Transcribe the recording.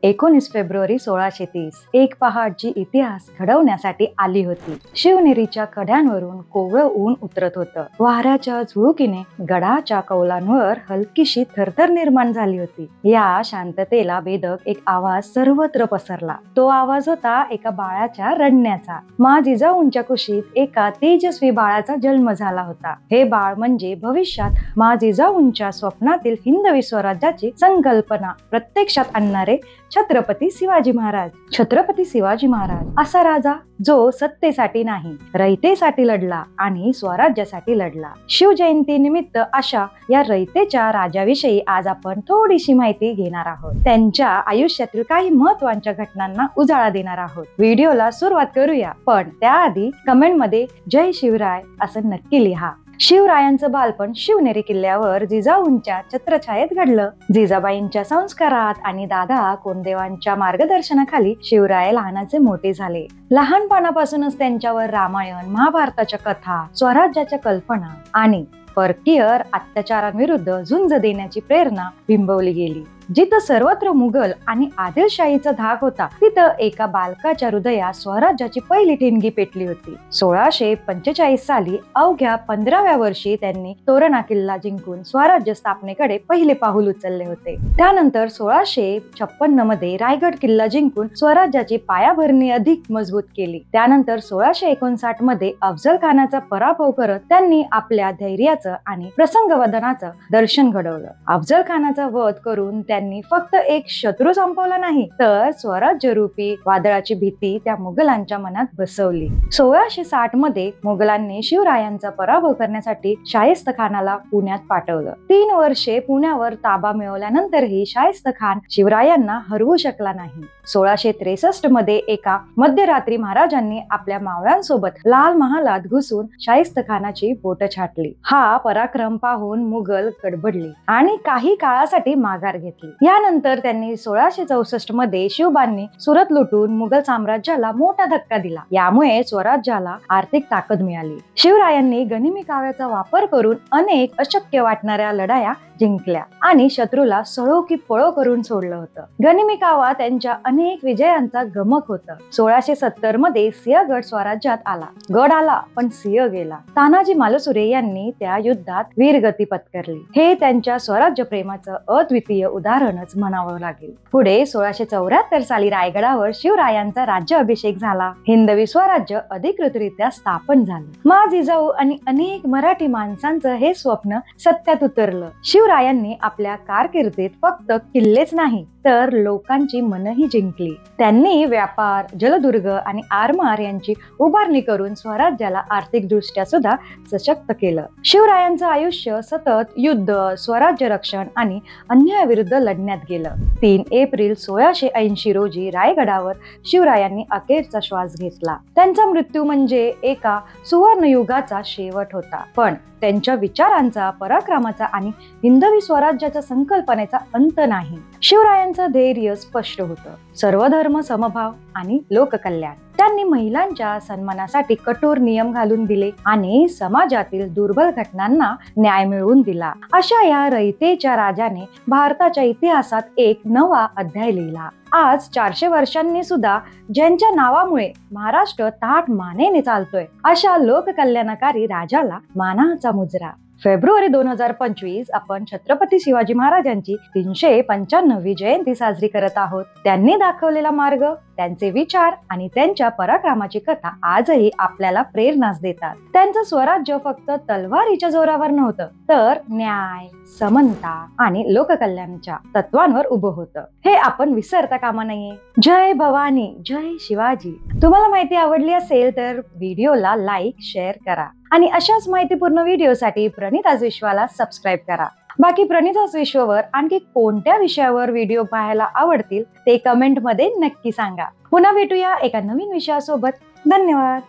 19 February 1630 एक पहाट जी इतिहास घडवण्यासाठी आली होती. शिवनेरीच्या कड्यांवरून कोवळं ऊन उतरत होतं. वाऱ्याच्या झुळुकीने गडाच्या कौलांवर हलकीशी थरथर निर्माण झाली होती. या शांततेला भेदक एक आवाज सर्वत्र पसरला. तो आवाज होता एका बाळाच्या रडण्याचा. माँ जिजाऊंच्या कुशीत एका तेजस्वी बाळाचा जन्म झाला होता. हे बाळ म्हणजे भविष्यात माँ जिजाऊंच्या स्वप्नातील हिंदवी स्वराज्याची संकल्पना प्रत्यक्षात आणणारे छत्रपती शिवाजी महाराज. छत्रपती शिवाजी महाराज असा राजा जो सत्तेसाठी नाही, रयतेसाठी लढला आणि स्वराज्यासाठी लढला. शिवजयंती निमित्त अशा या रयतेच्या राजाविषयी आज आपण थोडीशी माहिती घेणार आहोत. त्यांच्या आयुष्यातील काही महत्त्वाच्या घटनांना उजाळा देणार आहोत. व्हिडिओला सुरुवात करूया, पण त्याआधी कमेंट मध्ये जय शिवराय असं नक्की लिहा. शिवरायांचं बालपण शिवनेरी किल्ल्यावर जिजाऊंच्या छत्रछायेत घडलं. जिजाबाईंच्या संस्कारात आणि दादा कोंडदेवांच्या मार्गदर्शनाखाली शिवराय लहानाचे मोठे झाले. लहानपणापासूनच त्यांच्यावर रामायण, महाभारताच्या कथा, स्वराज्याच्या कल्पना आणि परकीय अत्याचारांविरुद्ध झुंज देण्याची प्रेरणा बिंबवली गेली. जिथं सर्वत्र मुघल आणि आदिलशाहीचा धाक होता, तिथं एका बालकाच्या हृदयात स्वराज्याची पहिली ठिणगी पेटली होती. 1645 साली अवघ्या 15व्या वर्षी त्यांनी तोरणा किल्ला जिंकून स्वराज्य स्थापनेकडे पहिले पाऊल उचलले होते. त्यानंतर 1656 मध्ये रायगड किल्ला जिंकून स्वराज्याची पायाभरणी अधिक मजबूत केली. त्यानंतर 1659 मध्ये अफजल खानाचा पराभव करत त्यांनी आपल्या धैर्याचं आणि प्रसंगवदनाचं दर्शन घडवलं. अफजल खानाचा वध करून त्यांनी फक्त एक शत्रू संपवला नाही, तर स्वराज्य रूपी वादळाची भीती त्या मुघलांच्या मनात बसवली. 1660 मध्ये मुघलांनी शिवरायांचा पराभव करण्यासाठी शाहिस्त खानाला पुण्यात पाठवलं. 3 वर्षे पुण्यावर ताबा मिळवल्यानंतरही शाहिस्त खान शिवरायांना हरवू शकला नाही. 1663 मध्ये एका मध्यरात्री महाराजांनी आपल्या मावळ्यांसोबत लाल महालात घुसून शाहिस्त खानाची बोटं छाटली. हा पराक्रम पाहून मुघल गडबडले आणि काही काळासाठी माघार घेतली. यानंतर त्यांनी 1664 मध्ये शिवबांनी सुरत लुटून मुघल साम्राज्याला मोठा धक्का दिला. यामुळे स्वराज्याला आर्थिक ताकद मिळाली. शिवरायांनी गनिमी काव्याचा वापर करून अनेक अशक्य वाटणाऱ्या लढाया जिंकल्या आणि शत्रूला सळो की पळो करून सोडलं होतं. गनिमी कावा त्यांच्या अनेक विजयांचा गमक होतं. 1670 मध्ये सिंहगड स्वराज्यात आला. गड आला पण सिंह गेला. तानाजी मालुसरे यांनी त्या युद्धात वीरगती पत्करली. हे त्यांच्या स्वराज्य प्रेमाचं अद्वितीय उदाहरणच म्हणावं लागेल. पुढे 1674 साली रायगडावर शिवरायांचा राज्याभिषेक झाला. हिंदवी स्वराज्य अधिकृतरित्या स्थापन झालं. माँ जिजाऊ आणि अनेक मराठी माणसांचं हे स्वप्न सत्यात उतरलं. शिवरायांनी आपल्या कारकिर्दीत फक्त किल्लेच नाही तर लोकांची मनही जिंकली. त्यांनी व्यापार, जलदुर्ग आणि आरमार यांची उभारणी करून स्वराज्याला आर्थिक दृष्ट्या सुद्धा सशक्त केलं. शिवरायांचं आयुष्य सतत युद्ध, स्वराज्य रक्षण आणि अन्यायाविरुद्ध लढण्यात गेलं. 3 एप्रिल 1680 रोजी रायगडावर शिवरायांनी अखेरचा श्वास घेतला. त्यांचा मृत्यू म्हणजे एका सुवर्णयुगाचा शेवट होता, पण त्यांच्या विचारांचा, पराक्रमाचा आणि हिंदवी स्वराज्याच्या संकल्पनेचा अंत नाही. शिवरायांचं धैर्य स्पष्ट होतं. सर्वधर्म समभाव आणि लोककल्याण. त्यांनी महिलांच्या सन्मानासाठी कठोर नियम घालून दिले आणि समाजातील दुर्बल घटनांना न्याय मिळवून दिला. अशा या रयतेच्या राजाने भारताच्या इतिहासात एक नवा अध्याय लिहिला. आज 400 वर्षांनी सुद्धा ज्यांच्या नावामुळे महाराष्ट्र ताठ मानेने चालतोय, अशा लोककल्याणकारी राजाला मानाचा मुजरा. फेब्रुवारी 2025 आपण छत्रपती शिवाजी महाराजांची 395वी जयंती साजरी करत आहोत. त्यांनी दाखवलेला मार्ग, त्यांचे विचार आणि त्यांच्या पराक्रमाची कथा आजही आपल्याला प्रेरणाच देतात. त्यांचं स्वराज्य फक्त तलवारीच्या जोरावर नव्हतं, तर न्याय, समता आणि लोककल्याणाच्या तत्वांवर उभं होतं. हे आपण विसरता कामा नये. जय भवानी, जय शिवाजी. तुम्हाला माहिती आवडली असेल तर व्हिडिओला लाईक, शेअर करा आणि अशाच माहितीपूर्ण व्हिडिओसाठी प्रणिताज विश्वाला सबस्क्राईब करा. बाकी प्रणिताज विश्ववर आणखी कोणत्या विषयावर व्हिडिओ पाहायला आवडतील ते कमेंट मध्ये नक्की सांगा. पुन्हा भेटूया एका नवीन विषयासोबत. धन्यवाद.